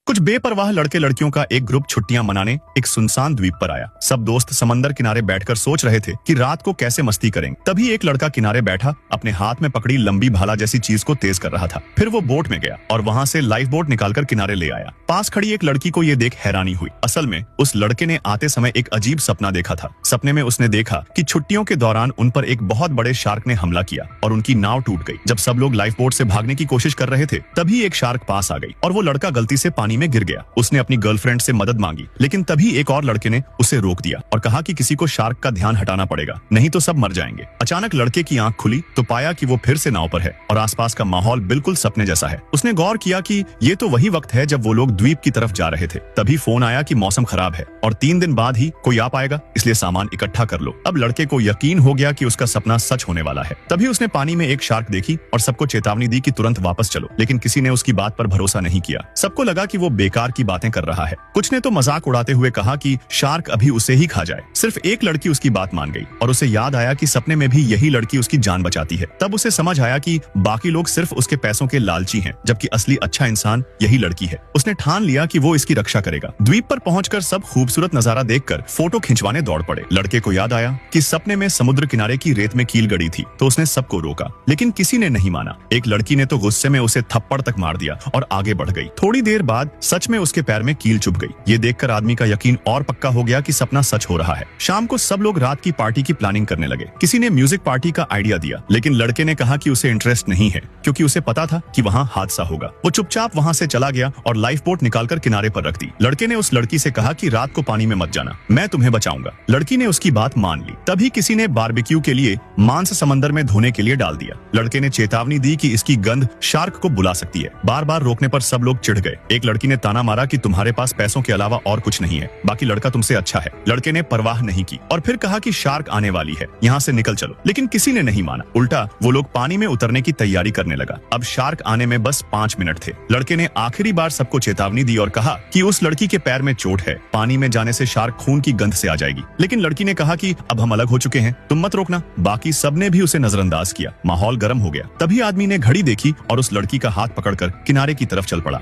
कुछ बेपरवाह लड़के लड़कियों का एक ग्रुप छुट्टियां मनाने एक सुनसान द्वीप पर आया। सब दोस्त समंदर किनारे बैठकर सोच रहे थे कि रात को कैसे मस्ती करेंगे। तभी एक लड़का किनारे बैठा अपने हाथ में पकड़ी लंबी भाला जैसी चीज को तेज कर रहा था। फिर वो बोट में गया और वहां से लाइफ बोट निकालकर किनारे ले आया। पास खड़ी एक लड़की को ये देख हैरानी हुई। असल में उस लड़के ने आते समय एक अजीब सपना देखा था। सपने में उसने देखा कि छुट्टियों के दौरान उन पर एक बहुत बड़े शार्क ने हमला किया और उनकी नाव टूट गई। जब सब लोग लाइफ बोट से भागने की कोशिश कर रहे थे तभी एक शार्क पास आ गई और वो लड़का गलती से पानी में गिर गया। उसने अपनी गर्लफ्रेंड से मदद मांगी, लेकिन तभी एक और लड़के ने उसे रोक दिया और कहा कि किसी को शार्क का ध्यान हटाना पड़ेगा, नहीं तो सब मर जाएंगे। अचानक लड़के की आंख खुली तो पाया कि वो फिर से नाव पर है और आसपास का माहौल बिल्कुल सपने जैसा है। उसने गौर किया कि ये तो वही वक्त है जब वो लोग द्वीप की तरफ जा रहे थे। तभी फोन आया कि मौसम खराब है और 3 दिन बाद ही कोई आ पाएगा, इसलिए सामान इकट्ठा कर लो। अब लड़के को यकीन हो गया कि उसका सपना सच होने वाला है। तभी उसने पानी में एक शार्क देखी और सबको चेतावनी दी कि तुरंत वापस चलो, लेकिन किसी ने उसकी बात पर भरोसा नहीं किया। सबको लगा कि वो बेकार की बातें कर रहा है। कुछ ने तो मजाक उड़ाते हुए कहा कि शार्क अभी उसे ही खा जाए। सिर्फ एक लड़की उसकी बात मान गई और उसे याद आया कि सपने में भी यही लड़की उसकी जान बचाती है। तब उसे समझ आया कि बाकी लोग सिर्फ उसके पैसों के लालची हैं, जबकि असली अच्छा इंसान यही लड़की है। उसने ठान लिया कि वो इसकी रक्षा करेगा। द्वीप पर पहुंचकर सब खूबसूरत नजारा देखकर फोटो खिंचवाने दौड़ पड़े। लड़के को याद आया कि सपने में समुद्र किनारे की रेत में कील गड़ी थी, तो उसने सबको रोका, लेकिन किसी ने नहीं माना। एक लड़की ने तो गुस्से में उसे थप्पड़ तक मार दिया और आगे बढ़ गई। थोड़ी देर बाद सच में उसके पैर में कील चुभ गई। ये देखकर आदमी का यकीन और पक्का हो गया कि सपना सच हो रहा है। शाम को सब लोग रात की पार्टी की प्लानिंग करने लगे। किसी ने म्यूजिक पार्टी का आइडिया दिया, लेकिन लड़के ने कहा कि उसे इंटरेस्ट नहीं है, क्योंकि उसे पता था कि वहां हादसा होगा। वो चुपचाप वहां से चला गया और लाइफ बोट निकालकर किनारे पर रख दी। लड़के ने उस लड़की से कहा कि रात को पानी में मत जाना, मैं तुम्हें बचाऊंगा। लड़की ने उसकी बात मान ली। तभी किसी ने बारबेक्यू के लिए मांस समंदर में धोने के लिए डाल दिया। लड़के ने चेतावनी दी कि इसकी गंध शार्क को बुला सकती है। बार बार रोकने पर सब लोग चिढ़ गए। एक लड़की ने ताना मारा कि तुम्हारे पास पैसों के अलावा और कुछ नहीं है, बाकी लड़का तुमसे अच्छा है। लड़के ने परवाह नहीं की और फिर कहा कि शार्क आने वाली है, यहाँ से निकल चलो, लेकिन किसी ने नहीं माना। उल्टा वो लोग पानी में उतरने की तैयारी करने लगा। अब शार्क आने में बस 5 मिनट थे। लड़के ने आखिरी बार सबको चेतावनी दी और कहा कि उस लड़की के पैर में चोट है, पानी में जाने से शार्क खून की गंध से आ जाएगी। लेकिन लड़की ने कहा कि अब हम अलग हो चुके हैं, तुम मत रोकना। बाकी सबने भी उसे नजरअंदाज किया। माहौल गर्म हो गया। तभी आदमी ने घड़ी देखी और उस लड़की का हाथ पकड़कर किनारे की तरफ चल पड़ा।